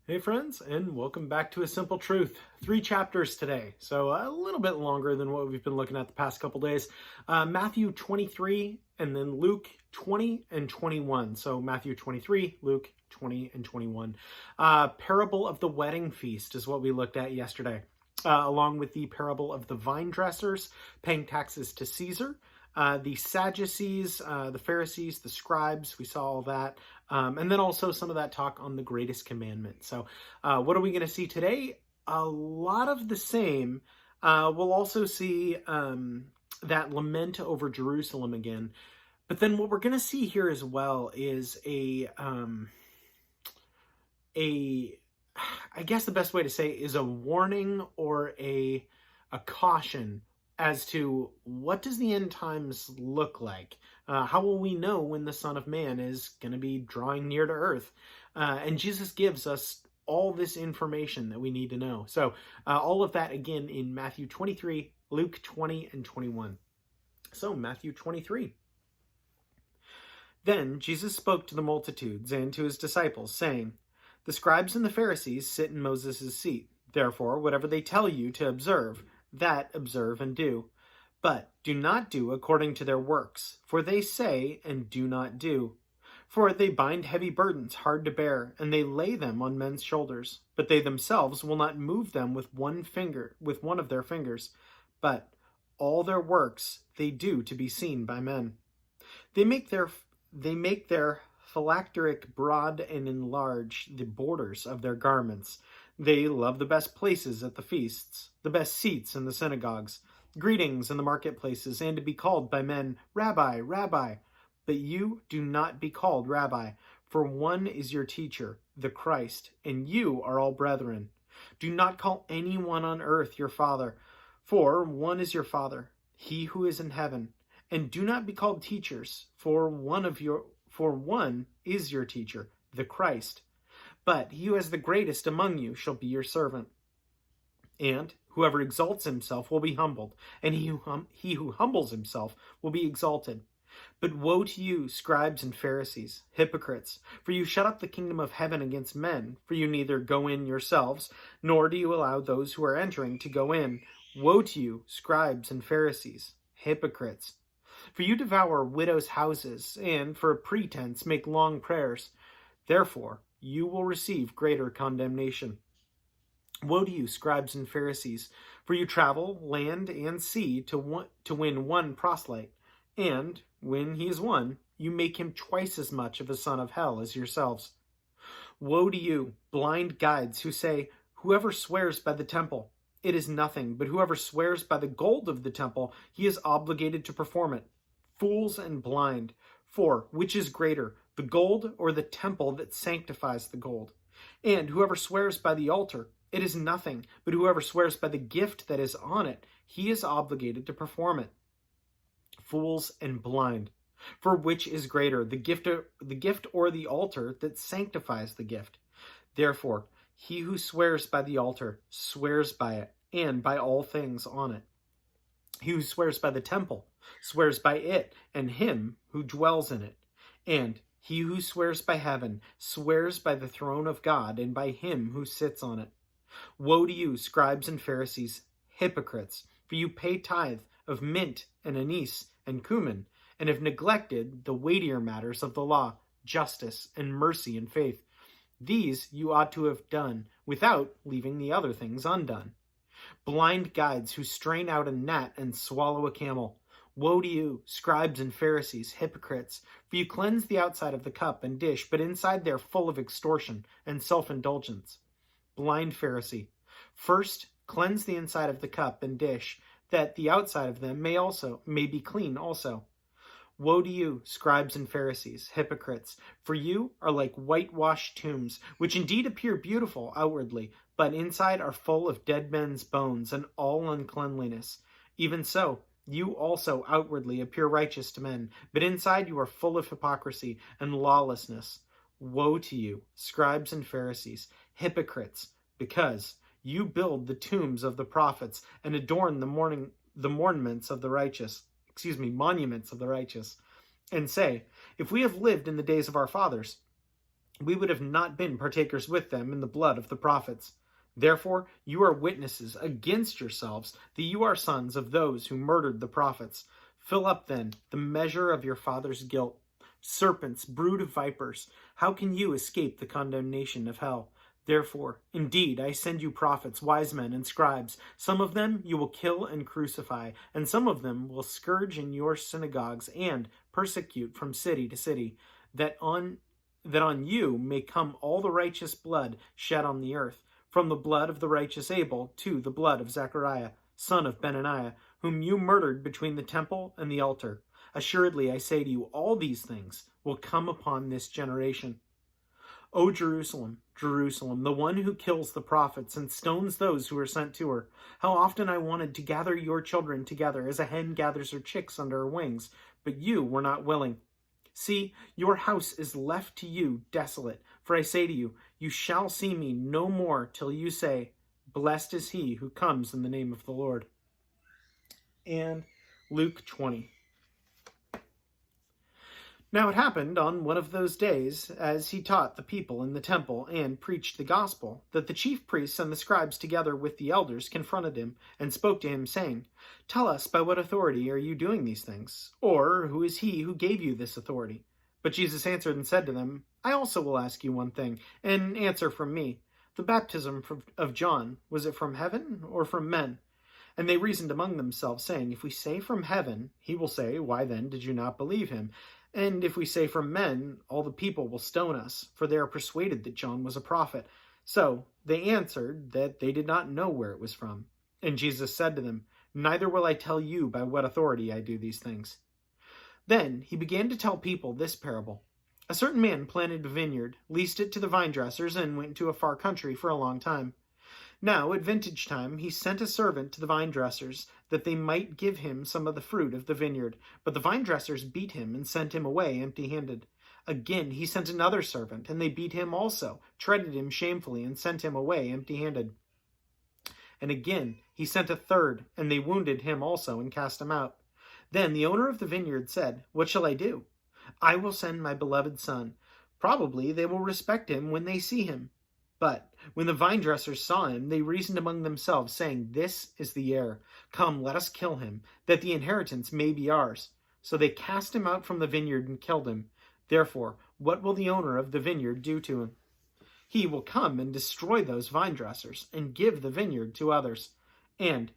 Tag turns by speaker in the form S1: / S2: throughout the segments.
S1: Hey friends, and welcome back to A Simple Truth. 3 chapters today, so a little bit longer than what we've been looking at the past couple days. Matthew 23 and then Luke 20 and 21. So Matthew 23, Luke 20 and 21. Parable of the wedding feast is what we looked at yesterday, along with the parable of the vine dressers paying taxes to Caesar. The Sadducees, the Pharisees, the scribes, we saw all that. And then also some of that talk on the greatest commandment. So what are we going to see today? A lot of the same. We'll also see that lament over Jerusalem again. But then what we're going to see here as well is I guess the best way to say it is a warning or a caution as to what does the end times look like? How will we know when the Son of Man is going to be drawing near to earth? And Jesus gives us all this information that we need to know. So all of that again in Matthew 23, Luke 20, and 21. So Matthew 23. Then Jesus spoke to the multitudes and to his disciples, saying, "The scribes and the Pharisees sit in Moses' seat. Therefore, whatever they tell you to observe, that observe and do. But do not do according to their works, for they say and do not do. For they bind heavy burdens hard to bear, and they lay them on men's shoulders, but they themselves will not move them with one of their fingers. But all their works they do to be seen by men. They make their phylacteric broad and enlarge the borders of their garments. They love the best places at the feasts, the best seats in the synagogues, greetings in the marketplaces, and to be called by men, Rabbi, Rabbi. But you do not be called Rabbi, for one is your teacher, the Christ, and you are all brethren. Do not call anyone on earth your father, for one is your Father, he who is in heaven. And do not be called teachers, for one is your teacher, the Christ. But he who is the greatest among you shall be your servant. And whoever exalts himself will be humbled, and he who humbles himself will be exalted. But woe to you, scribes and Pharisees, hypocrites, for you shut up the kingdom of heaven against men, for you neither go in yourselves, nor do you allow those who are entering to go in. Woe to you, scribes and Pharisees, hypocrites, for you devour widows' houses, and for a pretense make long prayers. Therefore, you will receive greater condemnation. Woe to you, scribes and Pharisees, for you travel land and sea to win one proselyte, and when he is won, you make him twice as much of a son of hell as yourselves. Woe to you, blind guides, who say, whoever swears by the temple, it is nothing, but whoever swears by the gold of the temple, he is obligated to perform it. Fools and blind, for which is greater, the gold or the temple that sanctifies the gold? And whoever swears by the altar, it is nothing, but whoever swears by the gift that is on it, he is obligated to perform it. Fools and blind, for which is greater, the gift or the altar that sanctifies the gift? Therefore, he who swears by the altar swears by it, and by all things on it. He who swears by the temple swears by it and him who dwells in it. And he who swears by heaven swears by the throne of God and by him who sits on it. Woe to you, scribes and Pharisees, hypocrites, for you pay tithe of mint and anise and cumin, and have neglected the weightier matters of the law, justice and mercy and faith. These you ought to have done without leaving the other things undone. Blind guides who strain out a gnat and swallow a camel. Woe to you, scribes and Pharisees, hypocrites, for you cleanse the outside of the cup and dish, but inside they are full of extortion and self-indulgence. Blind Pharisee, first cleanse the inside of the cup and dish, that the outside of them may be clean also. Woe to you, scribes and Pharisees, hypocrites, for you are like whitewashed tombs, which indeed appear beautiful outwardly, but inside are full of dead men's bones and all uncleanliness. Even so, you also outwardly appear righteous to men, but inside you are full of hypocrisy and lawlessness. Woe to you, scribes and Pharisees, hypocrites, because you build the tombs of the prophets and adorn the monuments of the righteous, and say, if we have lived in the days of our fathers, we would have not been partakers with them in the blood of the prophets. Therefore, you are witnesses against yourselves that you are sons of those who murdered the prophets. Fill up, then, the measure of your father's guilt. Serpents, brood of vipers, how can you escape the condemnation of hell? Therefore, indeed, I send you prophets, wise men, and scribes. Some of them you will kill and crucify, and some of them will scourge in your synagogues and persecute from city to city, that on you may come all the righteous blood shed on the earth, from the blood of the righteous Abel to the blood of Zechariah, son of Benaniah, whom you murdered between the temple and the altar. Assuredly, I say to you, all these things will come upon this generation. O Jerusalem, Jerusalem, the one who kills the prophets and stones those who are sent to her. How often I wanted to gather your children together as a hen gathers her chicks under her wings, but you were not willing. See, your house is left to you desolate. For I say to you, you shall see me no more till you say, blessed is he who comes in the name of the Lord. And Luke 20. Now it happened on one of those days, as he taught the people in the temple and preached the gospel, that the chief priests and the scribes together with the elders confronted him and spoke to him, saying, Tell us, by what authority are you doing these things? Or who is he who gave you this authority? But Jesus answered and said to them, I also will ask you one thing, and answer from me. The baptism of John, was it from heaven or from men? And they reasoned among themselves, saying, If we say from heaven, he will say, Why then did you not believe him? And if we say from men, all the people will stone us, for they are persuaded that John was a prophet. So they answered that they did not know where it was from. And Jesus said to them, Neither will I tell you by what authority I do these things. Then he began to tell people this parable. A certain man planted a vineyard, leased it to the vine dressers, and went to a far country for a long time. Now, at vintage time, he sent a servant to the vine dressers, that they might give him some of the fruit of the vineyard. But the vine dressers beat him and sent him away empty-handed. Again he sent another servant, and they beat him also, treated him shamefully, and sent him away empty-handed. And again he sent a third, and they wounded him also, and cast him out. Then the owner of the vineyard said, What shall I do? I will send my beloved son. Probably they will respect him when they see him. But when the vine dressers saw him, they reasoned among themselves, saying, This is the heir. Come, let us kill him, that the inheritance may be ours. So they cast him out from the vineyard and killed him. Therefore, what will the owner of the vineyard do to him? He will come and destroy those vine dressers, and give the vineyard to others. And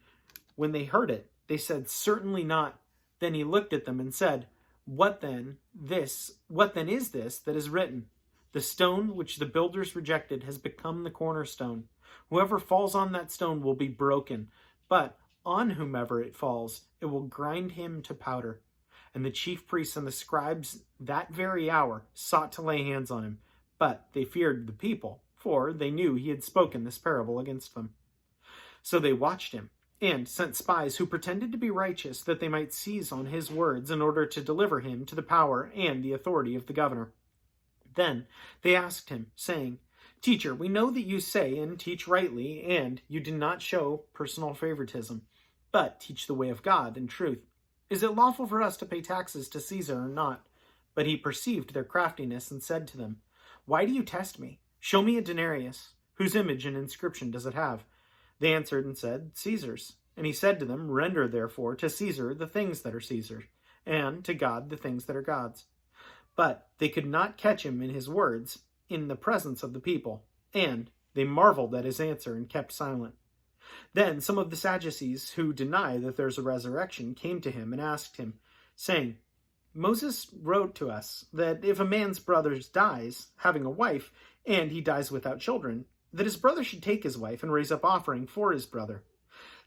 S1: when they heard it, they said, Certainly not. Then he looked at them and said, What then is this that is written? The stone which the builders rejected has become the cornerstone. Whoever falls on that stone will be broken, but on whomever it falls, it will grind him to powder. And the chief priests and the scribes that very hour sought to lay hands on him, but they feared the people, for they knew he had spoken this parable against them. So they watched him, and sent spies who pretended to be righteous, that they might seize on his words in order to deliver him to the power and the authority of the governor. Then they asked him, saying, Teacher, we know that you say and teach rightly, and you do not show personal favoritism, but teach the way of God in truth. Is it lawful for us to pay taxes to Caesar or not? But he perceived their craftiness and said to them, Why do you test me? Show me a denarius. Whose image and inscription does it have? They answered and said, Caesar's. And he said to them, Render therefore to Caesar the things that are Caesar's, and to God the things that are God's. But they could not catch him in his words in the presence of the people, and they marveled at his answer and kept silent. Then some of the Sadducees, who deny that there's a resurrection, came to him and asked him, saying, Moses wrote to us that if a man's brother dies, having a wife, and he dies without children, that his brother should take his wife and raise up offering for his brother.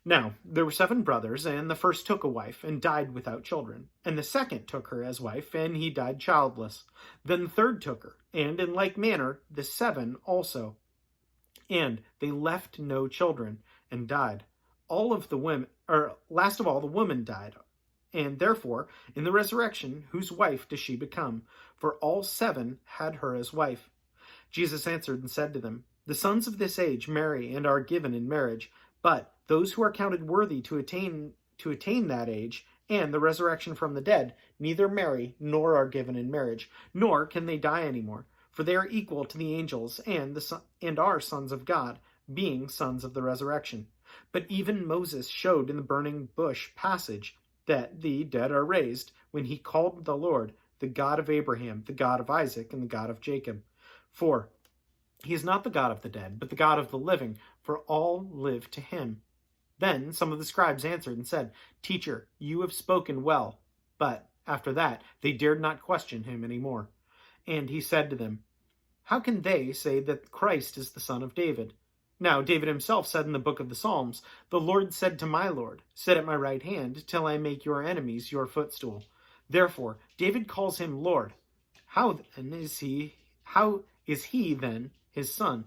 S1: Now, there were 7 brothers, and the first took a wife, and died without children. And the second took her as wife, and he died childless. Then the third took her, and in like manner the 7 also. And they left no children, and died. Last of all, the woman died. And therefore, in the resurrection, whose wife does she become? For all 7 had her as wife. Jesus answered and said to them, The sons of this age marry and are given in marriage, but those who are counted worthy to attain that age and the resurrection from the dead neither marry nor are given in marriage, nor can they die any more. for they are equal to the angels and are sons of God, being sons of the resurrection. But even Moses showed in the burning bush passage that the dead are raised, when he called the Lord the God of Abraham, the God of Isaac, and the God of Jacob. For he is not the God of the dead, but the God of the living, for all live to him. Then some of the scribes answered and said, Teacher, you have spoken well. But after that they dared not question him any more. And he said to them, How can they say that Christ is the son of David? Now David himself said in the book of the Psalms, The Lord said to my Lord, Sit at my right hand, till I make your enemies your footstool. Therefore David calls him Lord. How is he then his son?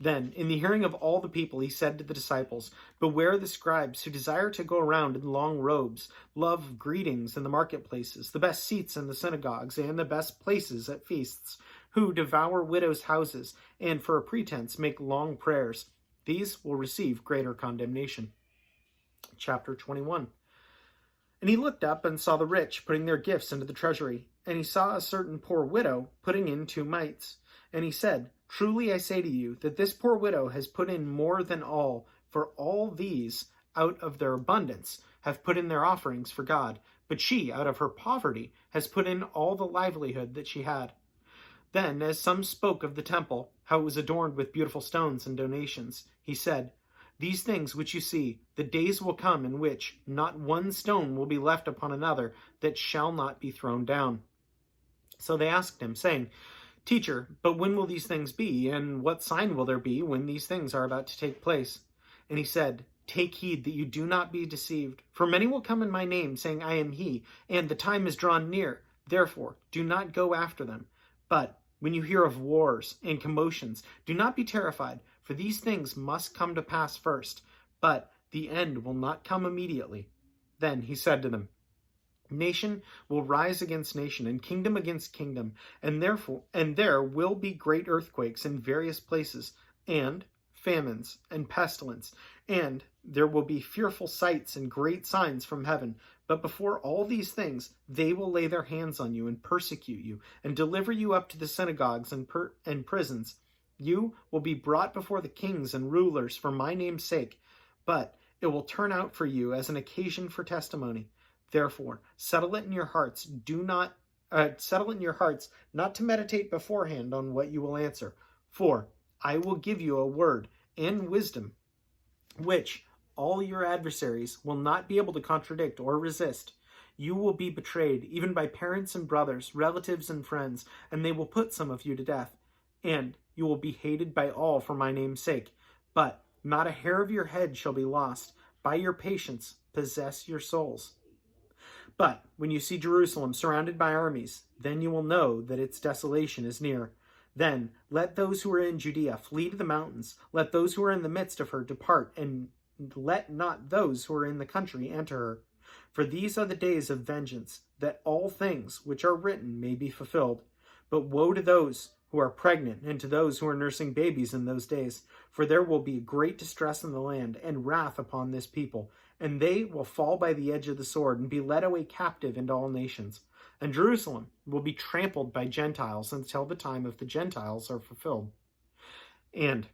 S1: Then, in the hearing of all the people, he said to the disciples, Beware the scribes who desire to go around in long robes, love greetings in the marketplaces, the best seats in the synagogues, and the best places at feasts, who devour widows' houses, and for a pretense make long prayers. These will receive greater condemnation. Chapter 21. And he looked up and saw the rich putting their gifts into the treasury. And he saw a certain poor widow putting in 2 mites. And he said, Truly I say to you, that this poor widow has put in more than all, for all these, out of their abundance, have put in their offerings for God. But she, out of her poverty, has put in all the livelihood that she had. Then, as some spoke of the temple, how it was adorned with beautiful stones and donations, he said, These things which you see, the days will come in which not one stone will be left upon another that shall not be thrown down. So they asked him, saying, Teacher, but when will these things be, and what sign will there be when these things are about to take place? And he said, Take heed that you do not be deceived, for many will come in my name, saying, I am he, and the time is drawn near. Therefore, do not go after them. But when you hear of wars and commotions, do not be terrified, for these things must come to pass first, but the end will not come immediately. Then he said to them, Nation will rise against nation, and kingdom against kingdom, and there will be great earthquakes in various places, and famines and pestilence, and there will be fearful sights and great signs from heaven. But before all these things, they will lay their hands on you and persecute you, and deliver you up to the synagogues and prisons. You will be brought before the kings and rulers for my name's sake, but it will turn out for you as an occasion for testimony. Therefore, settle it in your hearts not to meditate beforehand on what you will answer. For I will give you a word and wisdom, which all your adversaries will not be able to contradict or resist. You will be betrayed, even by parents and brothers, relatives and friends, and they will put some of you to death. And you will be hated by all for my name's sake. But not a hair of your head shall be lost. By your patience, possess your souls. But when you see Jerusalem surrounded by armies, then you will know that its desolation is near. Then let those who are in Judea flee to the mountains. Let those who are in the midst of her depart, and let not those who are in the country enter her. For these are the days of vengeance, that all things which are written may be fulfilled. But woe to those who are pregnant, and to those who are nursing babies in those days. For there will be great distress in the land, and wrath upon this people. And they will fall by the edge of the sword, and be led away captive into all nations. And Jerusalem will be trampled by Gentiles until the time of the Gentiles are fulfilled. And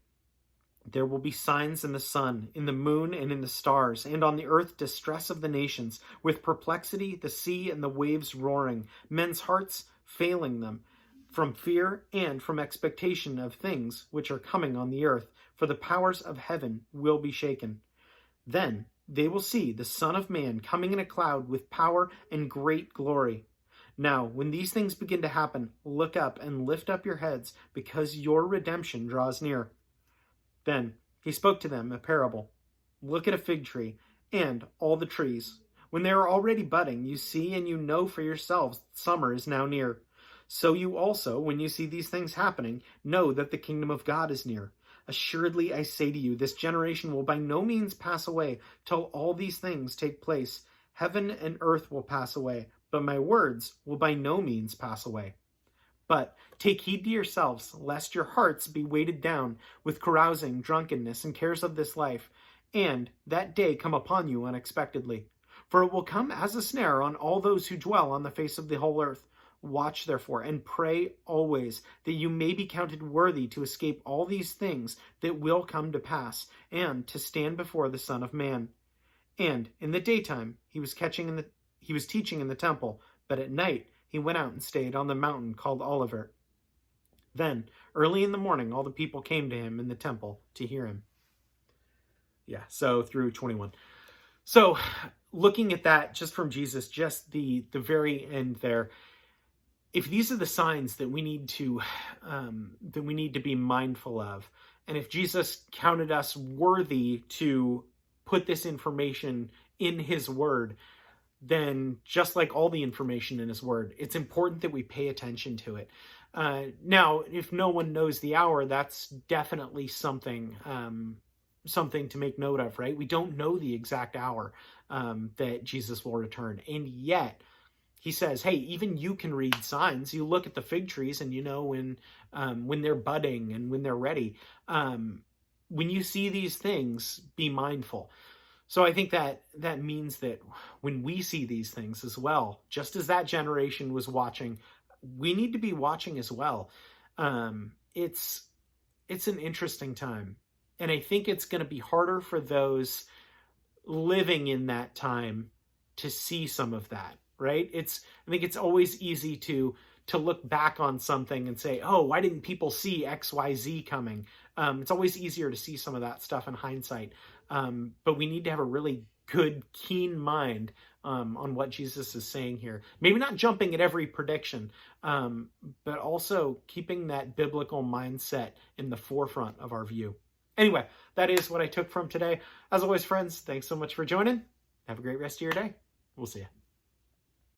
S1: there will be signs in the sun, in the moon, and in the stars, and on the earth distress of the nations, with perplexity, the sea and the waves roaring, men's hearts failing them, from fear and from expectation of things which are coming on the earth, for the powers of heaven will be shaken. Then they will see the Son of Man coming in a cloud with power and great glory. Now, when these things begin to happen, look up and lift up your heads, because your redemption draws near. Then he spoke to them a parable. Look at a fig tree and all the trees. When they are already budding, you see and you know for yourselves summer is now near. So you also, when you see these things happening, know that the kingdom of God is near. Assuredly, I say to you, this generation will by no means pass away till all these things take place. Heaven and earth will pass away, but my words will by no means pass away. But take heed to yourselves, lest your hearts be weighted down with carousing, drunkenness, and cares of this life, and that day come upon you unexpectedly. For it will come as a snare on all those who dwell on the face of the whole earth. Watch therefore, and pray always, that you may be counted worthy to escape all these things that will come to pass, and to stand before the Son of Man. And in the daytime he was teaching in the temple, but at night he went out and stayed on the mountain called Olivet. Then, early in the morning, all the people came to him in the temple to hear him. Yeah, so through 21. So, looking at that just from Jesus, just the very end there, if these are the signs that we need to be mindful of, and if Jesus counted us worthy to put this information in his word, then just like all the information in his word, it's important that we pay attention to it. Now, if no one knows the hour, that's definitely something to make note of, right? We don't know the exact hour that Jesus will return. And yet, he says, hey, even you can read signs. You look at the fig trees and you know when they're budding and when they're ready. When you see these things, be mindful. So I think that means that when we see these things as well, just as that generation was watching, we need to be watching as well. It's an interesting time. And I think it's going to be harder for those living in that time to see some of that, right? I think it's always easy to look back on something and say, oh, why didn't people see X, Y, Z coming? It's always easier to see some of that stuff in hindsight. But we need to have a really good, keen mind on what Jesus is saying here. Maybe not jumping at every prediction, but also keeping that biblical mindset in the forefront of our view. Anyway, that is what I took from today. As always, friends, thanks so much for joining. Have a great rest of your day. We'll see you.